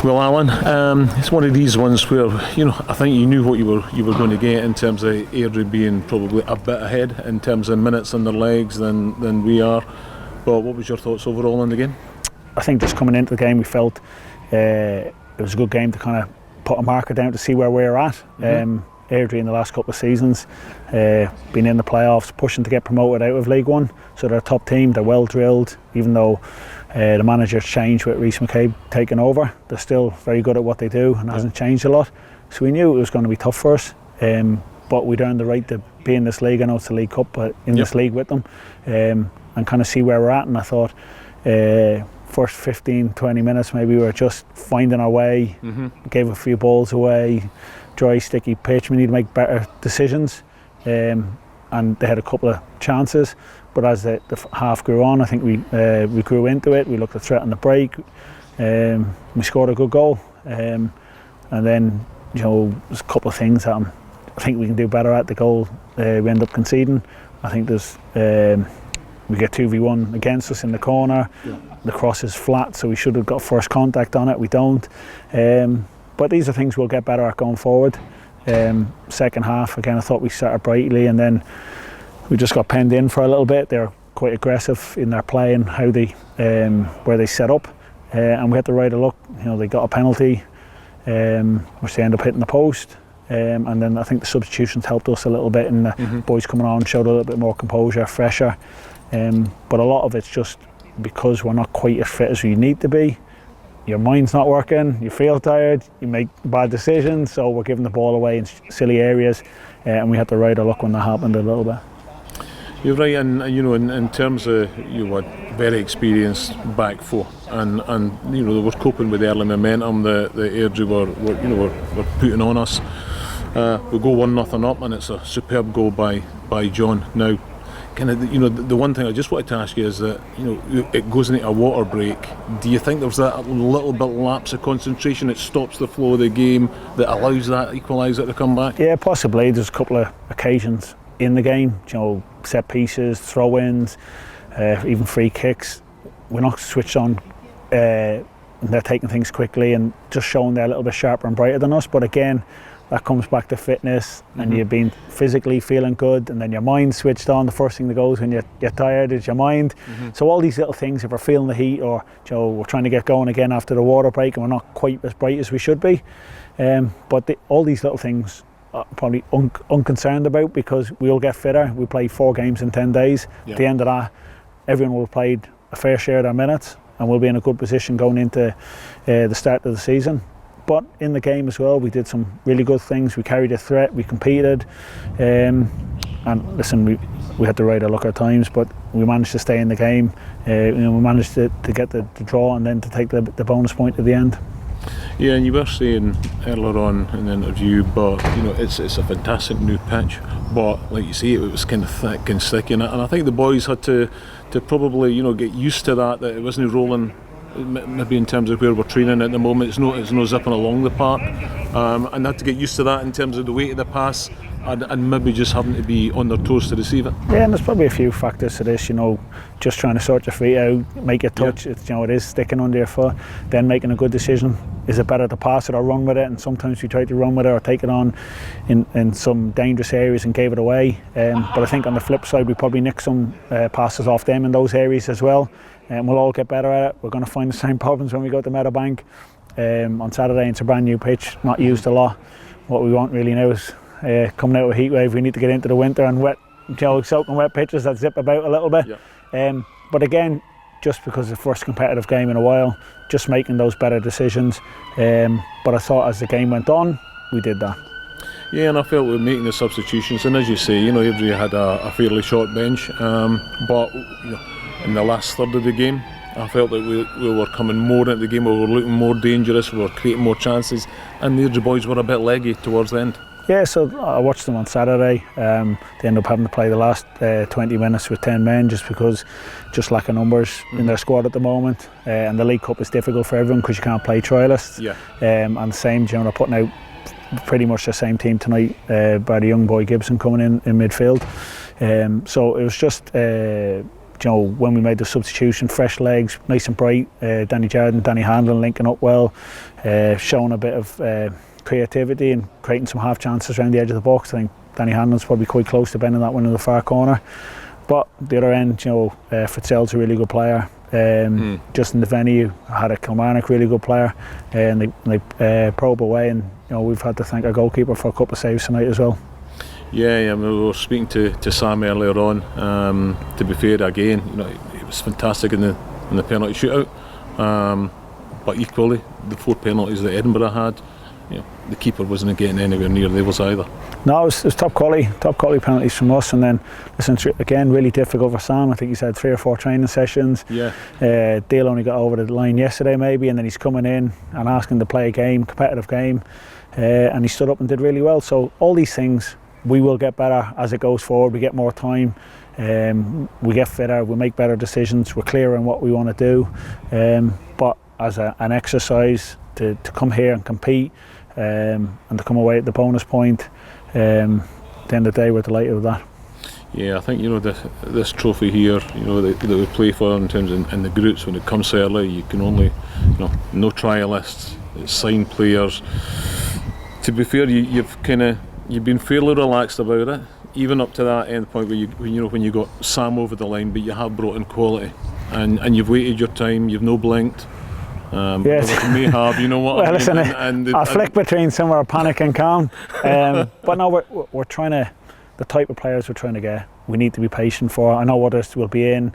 Well, Alan, it's one of these ones where I think you knew what you were going to get in terms of Airdrie being probably a bit ahead in terms of minutes on their legs than we are. But what was your thoughts overall on the game? I think just coming into the game, we felt it was a good game to kind of put a marker down to see where we're at. Airdrie in the last couple of seasons, been in the playoffs, pushing to get promoted out of League One. So they're a top team. They're well drilled, even though the manager's changed with Rhys McCabe taking over. They're still very good at what they do and hasn't changed a lot. So we knew it was going to be tough for us. But we'd earned the right to be in this league. I know it's a League Cup, but in this league with them, and kind of see where we're at. And I thought first 15-20 minutes maybe we were just finding our way, gave a few balls away, dry sticky pitch. We need to make better decisions, and they had a couple of chances, but as the half grew on, I think we grew into it. We looked at threat on the break, we scored a good goal, and then there's a couple of things that I think we can do better at. The goal we end up conceding. I think there's we get 2v1 against us in the corner. The cross is flat, so we should have got first contact on it. We don't. But these are things we'll get better at going forward. Second half, again, I thought we started brightly, and then we just got penned in for a little bit. They're quite aggressive in their play and how they, where they set up, and we had to ride a luck. They got a penalty, which they end up hitting the post, and then I think the substitutions helped us a little bit, and the boys coming on showed a little bit more composure, fresher. But a lot of it's just because we're not quite as fit as we need to be. Your mind's not working, you feel tired, you make bad decisions, so we're giving the ball away in silly areas, and we had to ride our luck when that happened a little bit. You're right, and in terms of you were very experienced back four, and they were coping with the early momentum that Airdrie were putting on us. We go 1-0 up, and it's a superb goal by John. Now, the one thing I just wanted to ask you is that it goes into a water break. Do you think there's that little bit lapse of concentration that stops the flow of the game that allows that equaliser to come back? Yeah, possibly. There's a couple of occasions in the game, set pieces, throw-ins, even free kicks. We're not switched on, and they're taking things quickly and just showing they're a little bit sharper and brighter than us. But again, that comes back to fitness, and you've been physically feeling good, and then your mind switched on. The first thing that goes when you're tired is your mind. So all these little things, if we're feeling the heat, or we're trying to get going again after the water break and we're not quite as bright as we should be, but all these little things I'm probably unconcerned about, because we'll get fitter. We play 4 games in 10 days. At the end of that, everyone will have played a fair share of their minutes, and we'll be in a good position going into the start of the season. But in the game as well, we did some really good things. We carried a threat, we competed, and listen, we had to ride our luck at times, but we managed to stay in the game. We managed to get the draw, and then to take the bonus point at the end. Yeah, and you were saying earlier on in the interview, but it's a fantastic new pitch, but like you say, it was kind of thick and sticky, and I think the boys had to probably get used to that it wasn't rolling. Maybe in terms of where we're training at the moment, it's no zipping along the park, and had to get used to that in terms of the weight of the pass, and maybe just having to be on their toes to receive it. Yeah, and there's probably a few factors to this. Just trying to sort your feet out, make your touch. It's, it is sticking under your foot, then making a good decision. Is it better to pass it or run with it? And sometimes we tried to run with it or take it on in some dangerous areas and gave it away. But I think on the flip side, we probably nicked some passes off them in those areas as well. And we'll all get better at it. We're going to find the same problems when we go to Meadowbank on Saturday. It's a brand new pitch, not used a lot. What we want really now is coming out of a heat wave. We need to get into the winter and wet, soaking wet pitches that zip about a little bit. But again, just because it's the first competitive game in a while, just making those better decisions. But I thought as the game went on, we did that. Yeah, and I felt we were making the substitutions, and as you say, Airdrie had a fairly short bench, but in the last third of the game, I felt that we were coming more into the game, we were looking more dangerous, we were creating more chances, and the Airdrie boys were a bit leggy towards the end. Yeah, so I watched them on Saturday. They ended up having to play the last 20 minutes with 10 men just because, just lack of numbers in their squad at the moment. And the League Cup is difficult for everyone because you can't play trialists. And the same, they're putting out pretty much the same team tonight, by the young boy Gibson coming in midfield. So it was when we made the substitution, fresh legs, nice and bright. Danny Jardine, Danny Handlin linking up well, showing a bit of creativity and creating some half chances around the edge of the box. I think Danny Handlin's probably quite close to bending that one in the far corner. But the other end, Fitzgerald's a really good player. Justin Devaney had a Kilmarnock really good player, and they probe away, and we've had to thank our goalkeeper for a couple of saves tonight as well. Yeah, we were speaking to Sam earlier on. To be fair, again, it was fantastic in the penalty shootout. But equally, the 4 penalties that Edinburgh had, the keeper wasn't getting anywhere near those either. No, it was top quality penalties from us, and then listen, again, really difficult for Sam. I think he's had 3 or 4 training sessions. Yeah. Dale only got over the line yesterday maybe, and then he's coming in and asking to play a competitive game, and he stood up and did really well. So all these things, we will get better as it goes forward. We get more time, we get fitter, we make better decisions, we're clear on what we want to do. But as an exercise to come here and compete, and to come away at the bonus point, at the end of the day, we're delighted with that. Yeah, I think this trophy here, that we play for in terms of in the groups, when it comes early, you can only, no trialists, it's signed players. To be fair, you've been fairly relaxed about it, even up to that end point where when you got Sam over the line, but you have brought in quality, and you've waited your time, you've no blinked. Yes. You may have, you know what well, I mean? Listen, I flick between somewhere panic and calm. But no, we're trying to, the type of players we're trying to get, we need to be patient for. I know others will be in.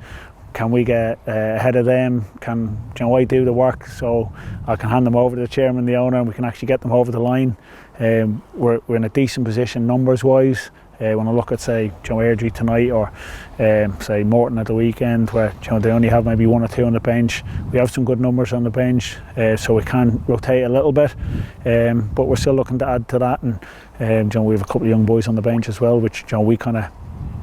Can we get ahead of them? Can I do the work so I can hand them over to the chairman, the owner, and we can actually get them over the line? We're in a decent position numbers wise. When I look at, say, Airdrie tonight, or say Morton at the weekend, where they only have maybe 1 or 2 on the bench, we have some good numbers on the bench, so we can rotate a little bit, but we're still looking to add to that, and we have a couple of young boys on the bench as well, which we kind of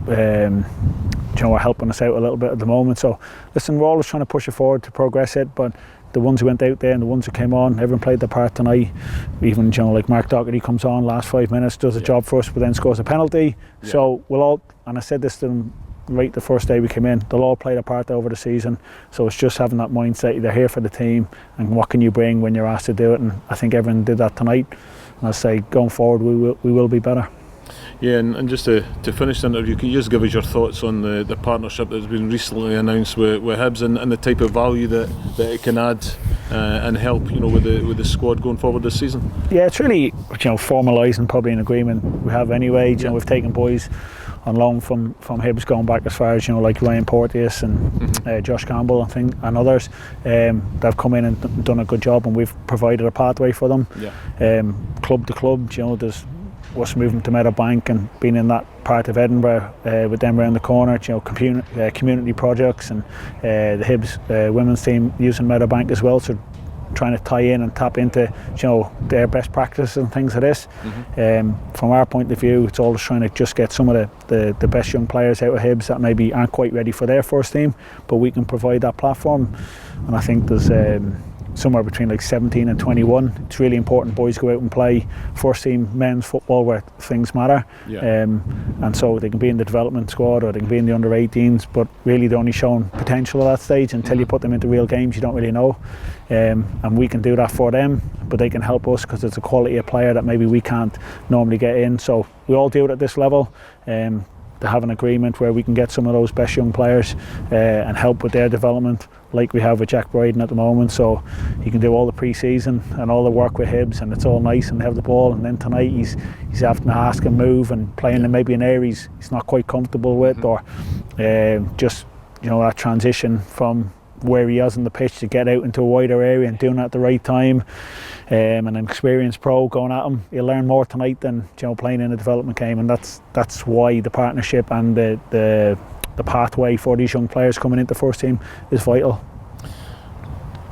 are helping us out a little bit at the moment. So listen, we're always trying to push it forward to progress it, but the ones who went out there and the ones who came on, everyone played their part tonight. Even like Mark Doherty comes on last 5 minutes, does a job for us, but then scores a penalty. Yeah. So we'll all, and I said this to them right the first day we came in, they'll all play their part over the season. So it's just having that mindset, they're here for the team, and what can you bring when you're asked to do it. And I think everyone did that tonight. And I say going forward, we will be better. Yeah, and just to finish the interview, can you just give us your thoughts on the partnership that's been recently announced with Hibs, and the type of value that it can add and help, with the squad going forward this season? Yeah, it's really, formalising probably an agreement we have anyway. We've taken boys on loan from Hibs going back as far as like Ryan Porteous and Josh Campbell and others. They've come in and done a good job, and we've provided a pathway for them. Yeah. Club to club, there's us moving to Meadowbank and being in that part of Edinburgh with them around the corner, community projects, and the Hibs women's team using Meadowbank as well, so trying to tie in and tap into their best practices and things like this. From our point of view, it's always trying to just get some of the best young players out of Hibs that maybe aren't quite ready for their first team, but we can provide that platform. And I think there's somewhere between like 17 and 21. It's really important boys go out and play first team men's football where things matter. Yeah. And so they can be in the development squad or they can be in the under 18s, but really they're only showing potential at that stage. Until you put them into real games, you don't really know. And we can do that for them, but they can help us because it's a quality of player that maybe we can't normally get in. So we all do it at this level. To have an agreement where we can get some of those best young players and help with their development, like we have with Jack Bryden at the moment. So he can do all the pre-season and all the work with Hibs, and it's all nice, and they have the ball, and then tonight he's having to ask and move and playing in maybe an area he's not quite comfortable with, or just that transition from where he is on the pitch to get out into a wider area and doing that at the right time. And an experienced pro going at him, he'll learn more tonight than playing in a development game, and that's why the partnership and the pathway for these young players coming into first team is vital.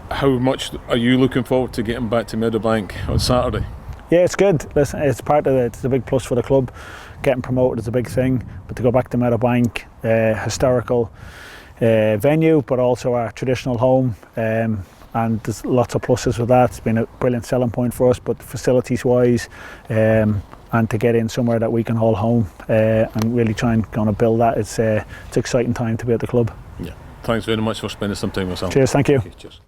How much are you looking forward to getting back to Meadowbank on Saturday? Yeah, it's good. Listen, it's a big plus for the club. Getting promoted is a big thing, but to go back to Meadowbank, historical venue, but also our traditional home, and there's lots of pluses with that. It's been a brilliant selling point for us, but facilities wise, and to get in somewhere that we can hold home and really try and kind of build that. It's an exciting time to be at the club. Yeah. Thanks very much for spending some time with us. Cheers, thank you. Okay, cheers.